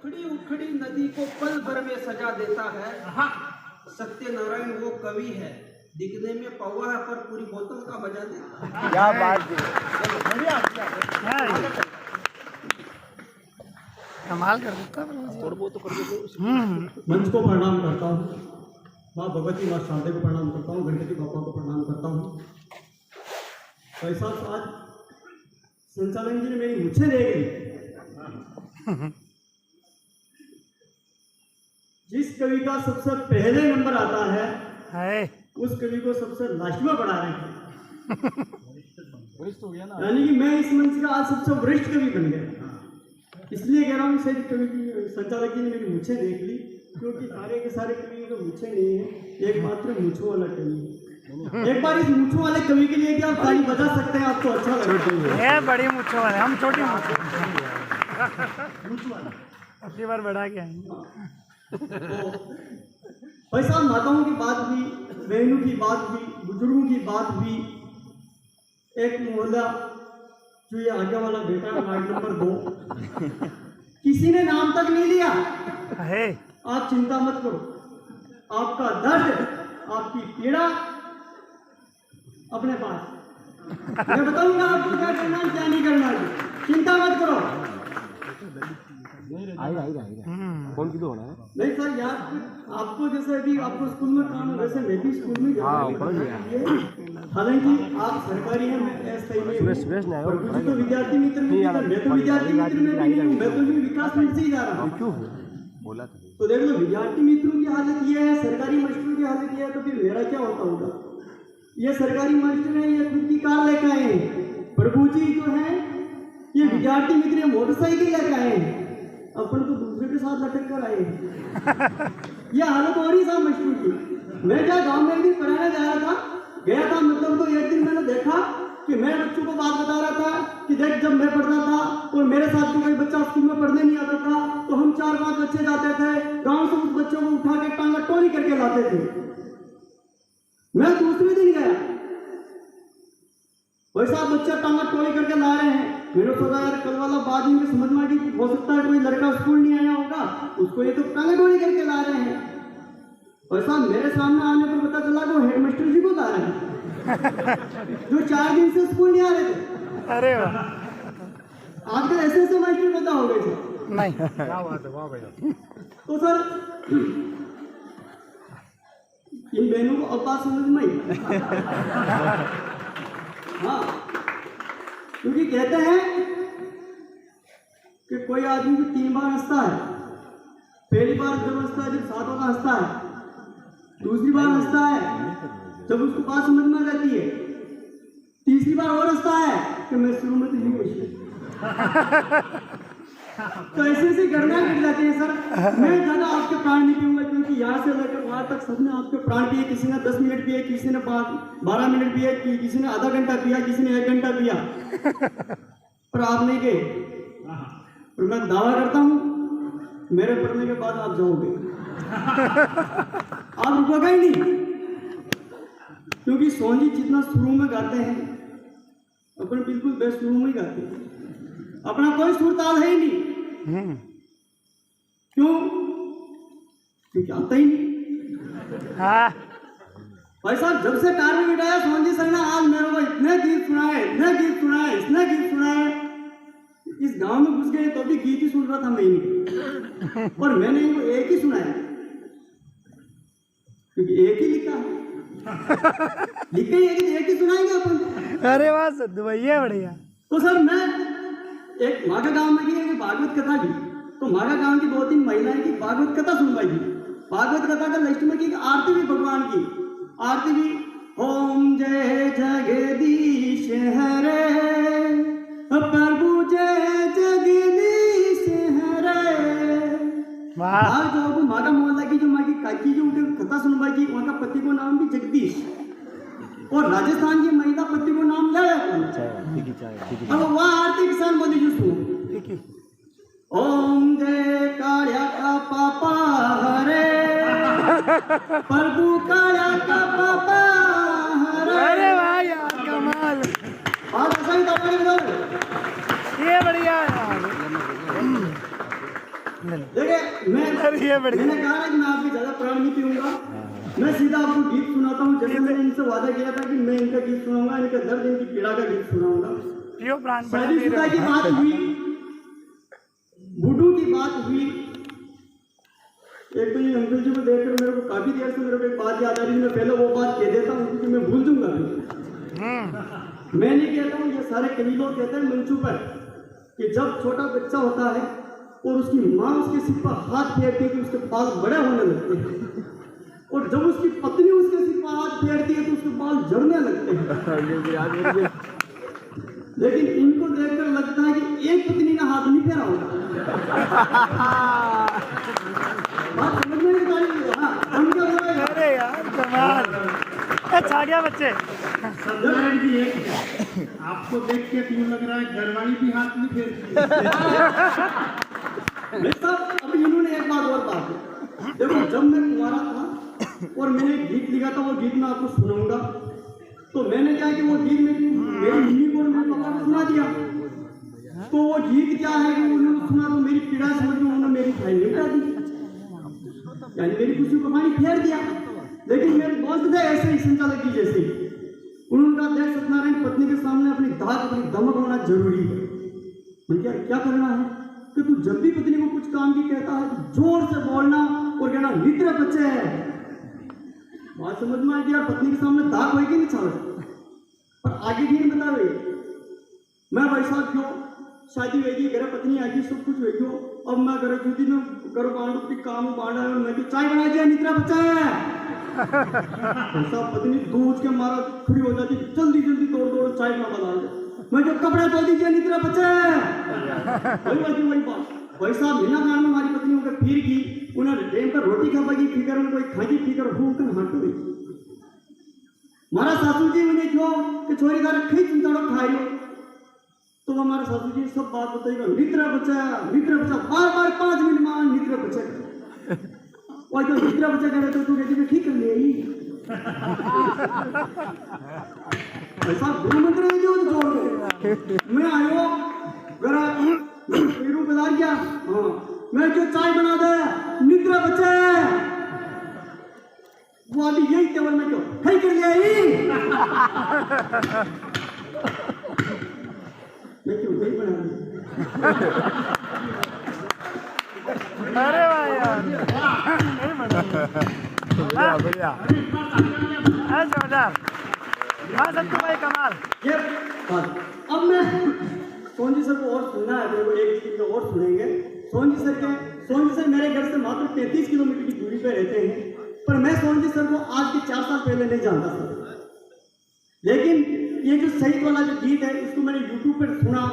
उखड़ी उखड़ी नदी को पल भर में सजा देता है। सत्यनारायण वो कवि है, दिखने में पौवा है पर पूरी बोतल का बजा देता है। क्या बात है, कमाल कर देता है। थोड़ा बहुत तो कर देते। मंच को प्रणाम करता हूँ, माँ भगवती माँ शारदे को प्रणाम करता हूँ, गणपति बापा को प्रणाम करता हूँ। भाई साहब, आज संचालन जी ने मेरी मुझे देख ली। जिस कवि का सबसे पहले नंबर आता है उस कवि को सबसे लास्ट में बढ़ा रहे हैं। वरिष्ठ हो गया ना, यानी कि मैं इस मंच का आज सबसे वरिष्ठ कवि बन गया। इसलिए कह रहा हूँ शायद कवि की संचालक जी ने मेरी मुझे देख ली, क्योंकि सारे के सारे कवि तो मुझे नहीं है, एकमात्र मुझो वाला कवि है। एक बार इस मुझो वाले कवि के लिए क्या आप ताली बजा सकते हैं? आपको अच्छा लगता है? बड़ी मुच्छों वाले, हम छोटी मुच्छों अपनी बार बढ़ा के आएंगे। भाई साहब, माताओं की बात भी, बहनों की बात भी, बुजुर्गों की बात भी। एक मोहल्ला जो ये आगे वाला बेटा वार्ड नंबर 2, किसी ने नाम तक नहीं लिया। आप चिंता मत करो, आपका दर्द, आपकी पीड़ा अपने पास, मैं बताऊंगा आपको क्या करना है क्या नहीं करना है, चिंता मत करो। कौन की होना है? नहीं सर, यार आपको जैसे अभी आपको स्कूल में काम है, वैसे मैं भी स्कूल में हालांकि आप सरकारी हैं, मैं अस्थायी तो विद्यार्थी मित्र में, मैं तो विद्यार्थी मित्र में भी नहीं हूँ, मैं तो भी विकास मित्र से ही जा रहा हूँ। क्यों बोला था? तो देख लो, विद्यार्थी मित्रों की हालत ये है, सरकारी मास्टरों की हालत ये है, तो फिर मेरा क्या होता होगा? ये सरकारी मास्टर है, ये खुद की कार लेकर आए हैं। प्रभु जी जो है ये विद्यार्थी मित्र मोटरसाइकिल लेकर आए हैं, अपन तो दूसरे के साथ लटक कर आए हैं। ये हालत हो रही साहब मशहूर की। मैं क्या गांव में एक दिन पढ़ाने गया था, मतलब तो एक दिन मैंने देखा कि मैं बच्चों को बात बता रहा था कि देख, जब मैं पढ़ता था और मेरे साथ कोई बच्चा स्कूल में पढ़ने नहीं आता था तो हम 4-5 बच्चे जाते थे, गांव से उस बच्चों को उठा के टांगा टोली करके लाते थे। मैं दूसरे दिन गया, वैसा बच्चा टांगा टोली करके ला रहे हैं। मैंने सोचा यार कल वाला बात इनके समझ में आ गई, हो सकता है कोई लड़का स्कूल नहीं आया होगा, उसको ये तो टांगा टोली करके ला रहे हैं। वैसा मेरे सामने आने पर पता चला कि वो हेडमास्टर जी को ला रहे हैं जो 4 दिन से स्कूल नहीं आ रहे थे। अरे वाह, आजकल ऐसे मास्टर पैदा हो गए सर। नहीं, क्या बात है, वाह भैया। तो सर इन बहनों को अब बात समझ में आई। हाँ, क्योंकि कहते हैं कि कोई आदमी भी 3 बार हंसता है। पहली बार जब हंसता है जब 7 का हंसता है, दूसरी बार हंसता है जब उसको बात समझ में आ जाती है, तीसरी बार और हंसता है कि मैं शुरू में तो नहीं खुश। तो ऐसे ऐसी घटनाएं घट जाती है सर। मैं ज्यादा आपके प्राण नहीं पीऊंगा, क्योंकि यहाँ से लेकर वहां तक सबने आपके प्राण पिए। किसी ने 10 मिनट पिए, किसी ने 12 मिनट पिए, किसी ने आधा घंटा पिया, किसी ने 1 घंटा पिया, पर आप नहीं गए। और मैं दावा करता हूँ मेरे पढ़ने के बाद आप जाओगे, आप रुकोगे ही नहीं। क्योंकि सोनी जितना शुरू में गाते हैं अपन बिल्कुल बेसुरू में ही गाते हैं, अपना कोई सुर ताल है ही नहीं। क्यों? क्योंकि आता ही नहीं। भाई साहब, जब से कार में बिठाया सोनी सर ने आज मेरे को इतने गीत सुनाए, इतने गीत सुनाए, इतने गीत सुनाए, इस गांव में घुस गए तो भी गीत ही सुन रहा था मैं ही, और मैंने इनको एक ही सुनाया क्योंकि एक ही लिखा है। लिखे एक ही सुनाएंगे अपन। अरे वाह सद्दू भैया, बढ़िया। तो सर मैं एक माघा गांव में गई, भागवत कथा की, तो माघा गांव की 2-3 महिलाएं की भागवत कथा सुनवाई थी। भागवत कथा का लास्ट में की आरती भी, भगवान की आरती भी, ओम जय जगदीश हरे, प्रभु जय जगदीश हरे। जो माघा मोहल्ला की जो माँ की काकी जो कथा सुनवाई की, वहाँ का पति को नाम भी जगदीश, और राजस्थान की महिला पति को नाम ले। अब वहाँ आरती किसान बोली जो सुनो, ओम जय कालिया का पापा हरे, प्रभु कालिया का पापा हरे। अरे वाह यार, कमाल। आज ऐसा ही दबा के ये बढ़िया यार। देखिए ये बढ़िया। मैंने कहा ना कि मैं आपके ज्यादा प्राण नहीं पीऊंगा, मैं सीधा आपको गीत सुनाता हूँ। जैसे मैंने इनसे वादा किया था कि मैं इनका गीत सुनाऊंगा, इनका दर्द, इनकी पीड़ा का गीत सुनाऊंगा। पियो प्राण बड़ा शादीशुदा की बात हुई, बूढ़ू की बात हुई। एक तो ये अंकल जी को देखकर मेरे को काफी देर से मेरे को एक बात याद आ रही है। मैं पहले वो बात कह देता हूँ क्योंकि मैं भूल दूंगा। मैं नहीं कहता हूँ, ये सारे कई लोग कहते हैं मंचू पर कि जब छोटा बच्चा होता है और उसकी माँ उसके सिर पर हाथ फेरती है तो उसके बाल बड़े होने लगते हैं, और जब उसकी पत्नी उसके सिर पर हाथ फेरती है तो उसके बाल झड़ने लगते हैं। लेकिन इनको देखकर लगता है कि एक पत्नी ने हाथ नहीं फेरा होगा। बात समझ में नहीं आ रही है। हाँ, हम क्या बोल रहे हैं? अरे यार कमाल। छा गया बच्चे। सत्यनारायण जी, एक आपको देख के क्यों लग रहा है घरवाली भी हाथ नहीं फेरती? नहीं साहब, अब इन्होंने एक बात और बात है। देखो, जब मैं कुंवारा था और मैंने गीत लिखा था, वो गीत मैं आपको सुनाऊंगा। तो मैंने क्या कि वो गीत में मेरी मम्मी को और मेरे पापा को सुना दिया। तो वो गीत क्या है कि उन्होंने सुना तो मेरी पीड़ा समझ में उन्होंने मेरी फाइल मिटा दी, यानी मेरी खुशी को पानी फेर दिया। लेकिन मेरे दोस्त थे ऐसे ही संचालक जी जैसे, उन्होंने कहा देख सत्यनारायण, पत्नी के सामने अपनी दाग, अपनी दमक होना जरूरी है। मैंने क्या करना है कि तू जब भी पत्नी को कुछ काम की कहता है तो जोर से बोलना और कहना मित्र बच्चे है। बात समझ में आई कि यार पत्नी के सामने दाग होगी नहीं छाव, पर आगे भी नहीं बता रही। मैं भाई साहब क्यों शादी हुई, घर पत्नी आई, सब कुछ हुई क्यों, अब मैं घर छुट्टी में घर बांध काम बांधा है, मैं चाय बना दिया, निद्रा बच्चा है। सब पत्नी दूध के मारा खड़ी हो जाती, जल्दी जल्दी दौड़ दौड़ चाय बना बना दे, मैं जो कपड़े धो दीजिए, निद्रा बच्चा है। वही बात भाई साहब बिना कारण में हमारी पत्नी होकर फिर की, उन्होंने डेम पर रोटी खाएगी फिकर में कोई खागी फिकर होकर हाथ गई। मारा सासू जी उन्हें क्यों कि छोरी दार खी चिंताड़ो खाई हो, तो हमारे सासू जी सब बात बताइएगा, मित्र बच्चा बार बार 5 मिनट में मित्र बच्चा और जो मित्र बच्चा कह रहे तो तू कहती मैं ठीक कर ले ऐसा गुरु मंत्र है जो जोड़ दे। मैं आयो जरा वीरू बता क्या, हाँ मैं जो चाय बना दे मित्र बच्चा वो अभी यही केवल मैं क्यों खई कर लिया ही मैं क्यों नहीं बना। अरे वाह यार, नहीं बना बढ़िया। जोरदार। हाँ सत्तू भाई कमाल। ये बात अब मैं सोनी सर को और सुनना है, मेरे को एक चीज और सुनेंगे। सोनी सर मेरे घर से मात्र 33 किलोमीटर की दूरी पे रहते हैं, पर मैं सोनी सर को आज के 4 साल पहले नहीं जानता था। लेकिन ये जो शहीद वाला जो गीत है इसको मैंने YouTube पर सुना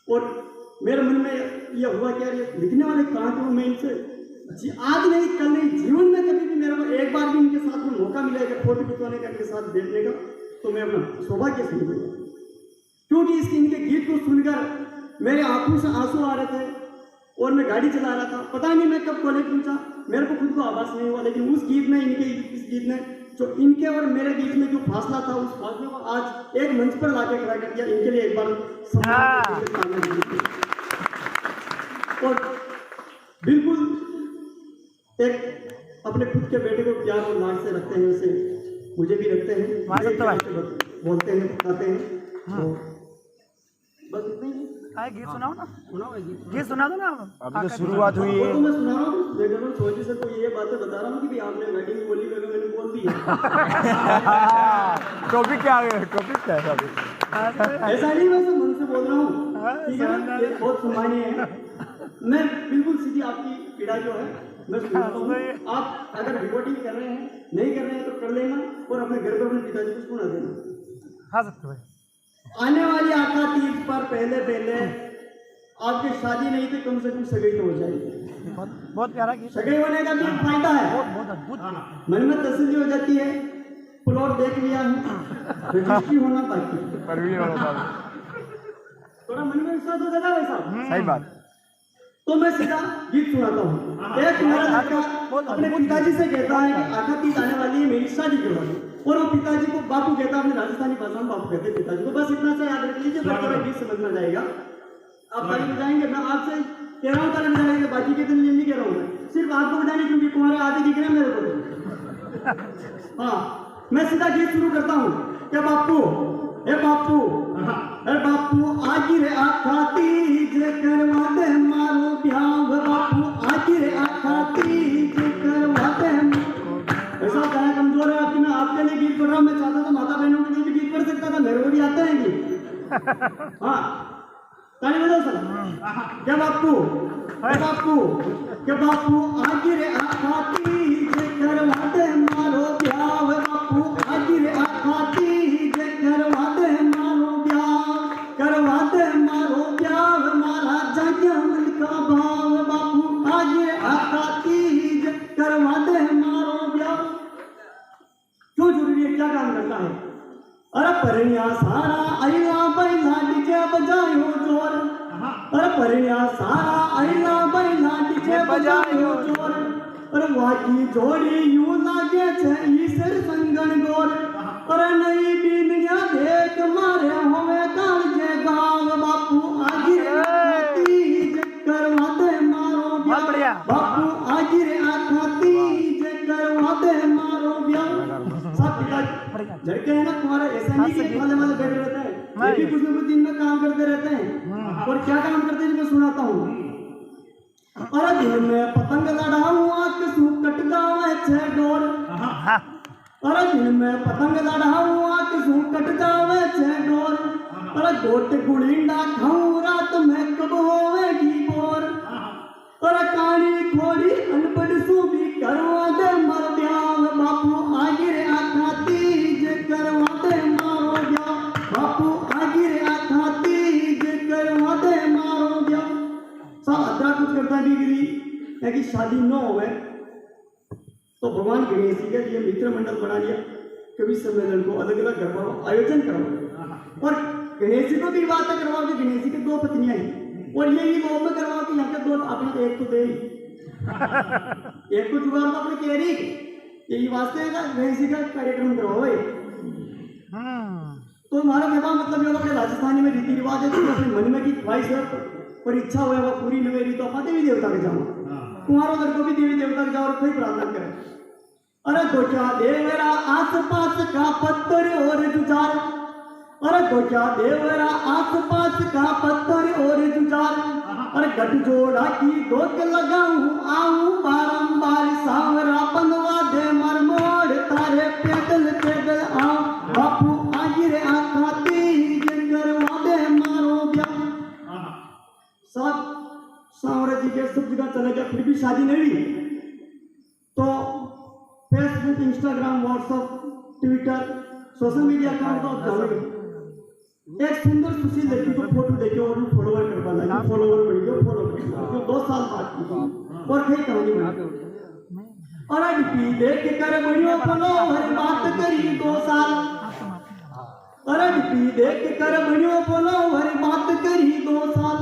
और मेरे मन में ये हुआ कि यार ये लिखने वाले कहाँ थे। मैं इनसे आज नहीं कल नहीं जीवन में कभी भी मेरे को एक बार भी इनके साथ में मौका मिलेगा फोटो खिंचवाने का, इनके साथ बैठने का, तो मैं अपना सौभाग्य समझूंगा। क्योंकि इनके गीत को सुनकर मेरे आंखों से आंसू आ रहे थे और मैं गाड़ी चला रहा था। पता नहीं मैं कब कॉलेज पहुंचा, मेरे को खुद को आभास नहीं हुआ। लेकिन उस गीत में इस गीत ने जो इनके और मेरे बीच में जो फासला था, उस फासले को आज एक मंच पर लाके खड़ा कर दिया। इनके लिए एक बार और बिल्कुल एक अपने खुद के बेटे को प्यार और लाड से रखते हैं, उसे मुझे भी रखते हैं, बोलते हैं, बताते हैं। हाँ। बस इतना ही। गीत सुनाओ ना, गीत सुना दो ना। अभी तो शुरुआत हुई है। तो मैं सुना रहा हूँ, मैं सोची सर को ये बातें बता रहा हूँ कि भाई आपने वेडिंग में बोली, मैंने बोल दी है। टॉपिक क्या है? टॉपिक क्या है? ऐसा नहीं, मैं मन से बोल रहा हूँ, ठीक है ना, ये बहुत सम्मानीय है। मैं बिल्कुल सीधी आपकी पीड़ा जो है मैं सुनता हूँ। आप अगर रिकॉर्डिंग कर रहे हैं, नहीं कर रहे हैं तो कर लेना और अपने घर पर अपने पिताजी को सुना देना। हाँ सत्तू भाई। आने वाली आका तीज पर पहले आपकी शादी नहीं थी, कम से कम सगाई तो हो जाएगी। बहुत प्यारा गीत। सगाई होने का भी एक फायदा है, बहुत अद्भुत। मन में तसल्ली हो जाती है, प्लॉट देख लिया है, रजिस्ट्री होना बाकी, थोड़ा मन में विश्वास हो जाता है वैसा। सही बात। तो मैं सीधा गीत सुनाता हूँ। एक मेरा लड़का अपने पिताजी से कहता है कि आका तीज आने वाली है, मेरी शादी करवा दो। और वो पिताजी को बापू कहता है, अपने राजस्थानी भाषा में बापू कहते हैं पिताजी को। बस इतना सा याद रख लीजिए, बड़ा गीत समझ में जाएगा। आप ताली बजाएंगे, मैं आपसे कह रहा हूँ ताली बजाने के, बाकी के दिन नहीं कह रहा हूँ मैं, सिर्फ आपको बजाने क्योंकि तुम्हारे आधे दिख रहे हैं मेरे को। हाँ, मैं सीधा गीत शुरू करता हूँ। क्या बापू, ए बापू, ए बापू आगी रे आखाती जे करवा दे मारो ब्याह, बापू आगी रे आखाती जे करवा दे। ऐसा गाना कमजोर है आपकी, मैं आपके लिए गीत कर रहा हूँ। मैं चाहता था माता बहनों के लिए भी गीत कर सकता था, मेरे को भी आता है गीत। हाँ, ताली बजाओ सर। क्या बापू, ए बापू, क्या बापू आगी रे आखाती जे करवा दे मारो ब्याह, बापू आगी रे आखाती जे करवा दे मारो ब्याह, करवा दे मारो ब्याह मारा जाग्या मन का भाव, बापू आगी रे आखाती जे करवा दे मारो ब्याह। क्यों जरूरी है, क्या काम करना है? अरे परिण्या सारा आईला बैला डीजे बजायो जोर, अरे परिण्या सारा आईला बैला डीजे बजायो जोर, अरे वाकी जोड़ी यूं लागे छे ईसर संगन गोर, अरे नई बीनिया देख मारे होवे काल जे गाव, बापू आगी रे आखाती जे करवा दे मारो ब्याह, बापू आगी रे आखाती जे करवा दे मारो ब्याह। सब लड़के हैं ना तुम्हारे, ऐसा नहीं कि खाने वाले बैठे रहते हैं, ये भी कुछ ना कुछ दिन में काम करते रहते हैं। और क्या काम करते हैं मैं सुनाता हूँ। अरे दिन में पतंग लड़ाऊं आंख सू कट जावे छे डोर, अरे दिन में पतंग लड़ाऊं आंख सू कट जावे छे डोर, अरे गोट गुड़िंडा खाऊं रात में कब होवेगी बोर, अरे कहानी थोड़ी अनपढ़ सू भी करवा दे मर ब्याह, बापू आगे रे आखाती जे करवा दे मारो ब्याह, बापू आगे रे आखाती जे करवा दे मारो ब्याह। सब अद्रा कुछ करता डिग्री है कि शादी न होवे तो भगवान गणेश जी के लिए मित्र मंडल बना लिया, कवि सम्मेलन को अलग अलग करवाओ, आयोजन करवाओ, और गणेश जी को भी बात करवाओ कि गणेश जी की 2 पत्नियां हैं, और ये ही लोग में करवाओ कि यहाँ के 2 अपने एक तो दे एक को जुगाड़ तो अपने कह रही, यही वास्ते का गणेश जी का कार्यक्रम करवाओ। तो हमारा विवाह मतलब ये अपने राजस्थानी में रीति रिवाज है, तो अपने मन में की ख्वाहिश है पर इच्छा हुआ वह पूरी न मेरी, तो अपना देवी देवता के जाओ, कुमारों घर को भी देवी देवता के जाओ और कोई प्रार्थना करें। अरे तो क्या देवरा आस पास का पत्थर और जुझार, अरे तो क्या देवरा आस पास का पत्थर और जुझार, अरे गठ जोड़ा की धोख लगाऊं आऊं बारंबार, सांवरा बनवा दे मर मोड़ तारे पैदल पैदल आऊं, बापू आगे रे आखाती जे करवा दे मारो ब्याह। सब सांवरा जी के सब जगह चले गए, फिर भी शादी नहीं हुई, तो Facebook, Instagram, WhatsApp, Twitter, social media account तो डालोगे, एक सुंदर सुशील लड़की को फोटो देखे और फॉलोवर कर पाना, फॉलोवर बन गया, फॉलो जो 2 साल बाद की और कई कहानी बना। और अड़पी देख कर बड़ियों फॉलोवर बात करी 2 साल, और अड़पी देख कर बड़ियों फॉलोवर बात करी 2 साल,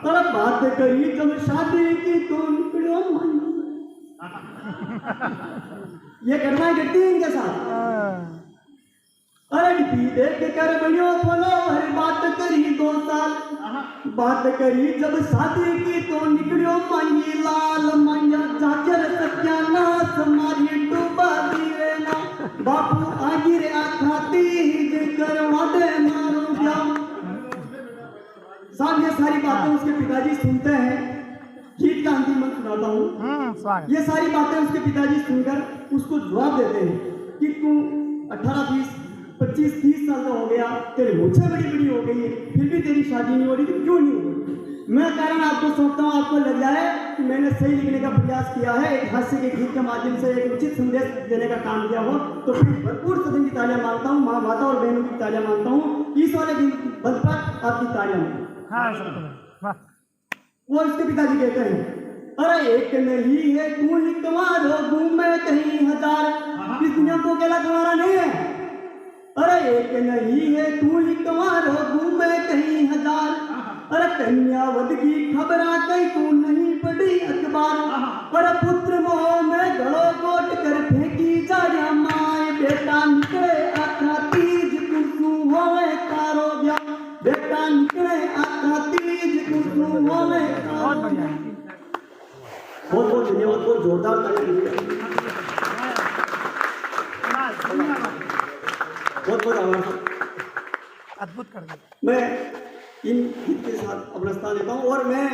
और बात करी जब शादी की तो निकलो मन। ये घटना घटती है इनके साथ। अरे पी देख कर बड़ियों फॉलोवर बात करी 2 साल, बात करी जब शादी की तो निकलियो मांगी लाल, मांगा जाकर सत्यानाश मारी डूबा दिए ना, बापू आगे रे आखाती जे करवा दे मारो ब्याह। साहब ये सारी बातें उसके पिताजी सुनते हैं, गीत का अंतिम मैं सुनाता हूँ। ये सारी बातें उसके पिताजी सुनकर उसको जवाब देते हैं कि तू 18, 20, 25, 30 साल का हो गया, तेरी मूछें बड़ी बड़ी हो गई है, फिर भी तेरी शादी नहीं हो रही, तो क्यों नहीं हो रही? मैं कारण आपको सौंपता हूँ, आपको लग जाए कि मैंने सही लिखने का प्रयास किया है, एक हास्य के गीत के माध्यम से एक उचित संदेश देने का काम किया हो, तो फिर भरपूर सदन की तालियां मांगता हूँ, माँ माता और बहनों की तालियां मांगता हूँ, इस वाले दिन बल पर आपकी तालियां मांगता। वो इसके पिताजी कहते हैं, अरे एक नहीं है तू ही तुम्हारो घूमे कहीं 1000, इस दुनिया को अकेला तुम्हारा नहीं है। अरे एक नहीं है तू ही तुम्हारो घूमे कहीं 1000, अरे कन्यावध की खबर आ गई तू नहीं पढ़ी अखबार, अरे पुत्र मोह में गलो गोट कर फेंकी जा रहा माए, बेटा निकले आखा तीज कुसु होवे तारो ब्याह, बेटा निकले आखा तीज कुसु होवे तारो ब्याह। बहुत बहुत धन्यवाद, बहुत जोरदार ताली दीजिए। बहुत बहुत आभार सर। अद्भुत कर दिया। मैं इन गीत के साथ अपना स्थान देता हूँ और मैं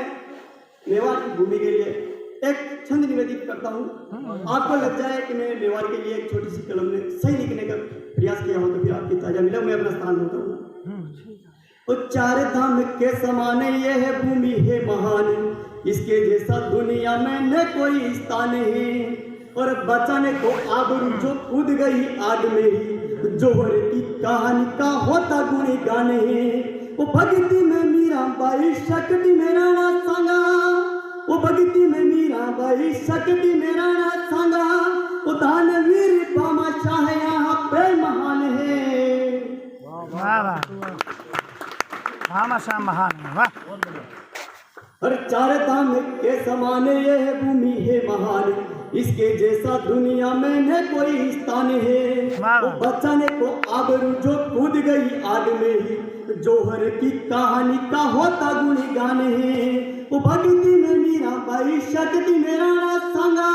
मेवाड़ की भूमि के लिए एक छंद निवेदित करता हूँ। आपको लग जाए कि मैं मेवाड़ के लिए एक छोटी सी कलम में सही लिखने का प्रयास किया हो तो फिर आपकी ताजा मिला, मैं अपना स्थान देता हूँ। और चार धाम के समान ये है भूमि है महान, इसके जैसा दुनिया में न कोई स्थान है। और बचाने को आबरू जो कूद गई आग में ही, जोहर की कहानी का होता गुणी गाने हैं। वो भक्ति में मीरा बाई शक्ति मेरा ना संगा, वो भक्ति में मीरा बाई शक्ति मेरा ना संगा, वो दानवीर बामा शाह यहाँ पे महान है। वाह वाह, भामाशाह महान है, वाह। हर चार धाम के समान ये है भूमि है महान, इसके जैसा दुनिया में न कोई स्थान है। वो बचाने को आबरू जो कूद गई आग में ही, जोहर की कहानी का होता गुणी गाने हैं। वो भक्ति में मीरा बाई शक्ति मेरा ना संगा,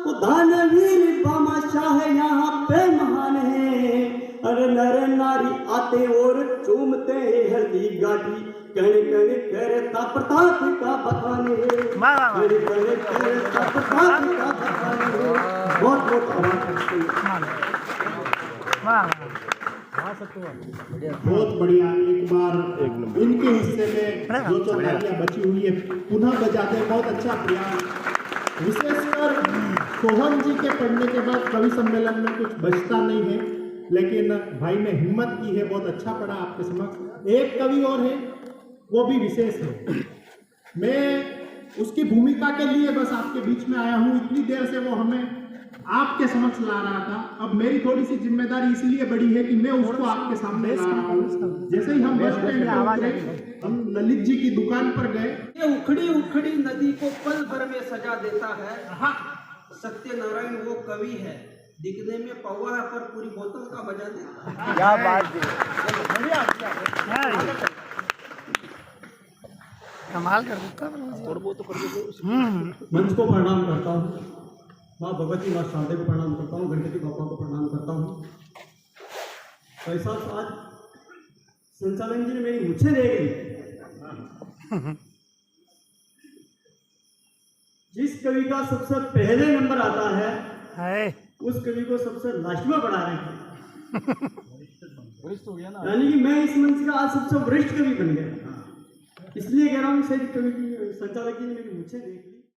वो दानवीर बामा शाह यहाँ पे महान है। अरे नर नारी आते और चूमते हैं हल्दी गाठी, कण कण करता प्रताप का बखाने है। कण कण करता प्रताप का बखाने है। बहुत बहुत आभार करते हैं। वाह बहुत बढ़िया। एक बार इनके हिस्से में जो तालियां बची हुई है पुनः बजा दें, बहुत अच्छा प्रयास। विशेषकर सोहन जी के पढ़ने के बाद कवि सम्मेलन में कुछ बचता नहीं है, लेकिन भाई ने हिम्मत की है, बहुत अच्छा पढ़ा आपके समक्ष। एक कवि और है, वो भी विशेष है। मैं उसकी भूमिका के लिए बस आपके बीच में आया हूँ, इतनी देर से वो हमें आपके समक्ष ला रहा था। अब मेरी थोड़ी सी जिम्मेदारी इसलिए बड़ी है कि मैं उसको आपके सामने ला रहा हूँ। जैसे ही हम बस स्टैंड पे उतरे, हम ललित जी की दुकान पर गए। ये उखड़ी उखड़ी नदी को पल भर में सजा देता है। सत्यनारायण वो कवि है, दिखने में पौवा है पर पूरी बोतल का मजा देता है। क्या बात है। कमाल कर देता है। मंच को प्रणाम करता हूँ, माँ भगवती माँ शारदे को प्रणाम करता हूँ, गणपति बापा को प्रणाम करता हूँ। ऐसा आज संचालन जी ने मेरी मुझे देख ली। जिस कवि का सबसे पहले नंबर आता है उस कवि को सबसे लास्ट में पढ़ा रहे हैं। यानी कि मैं इस मंच का आज सबसे वरिष्ठ कवि बन गया। इसलिए कह रहा हूँ शायद कवि की संचालक जी ने मेरी मुझे देख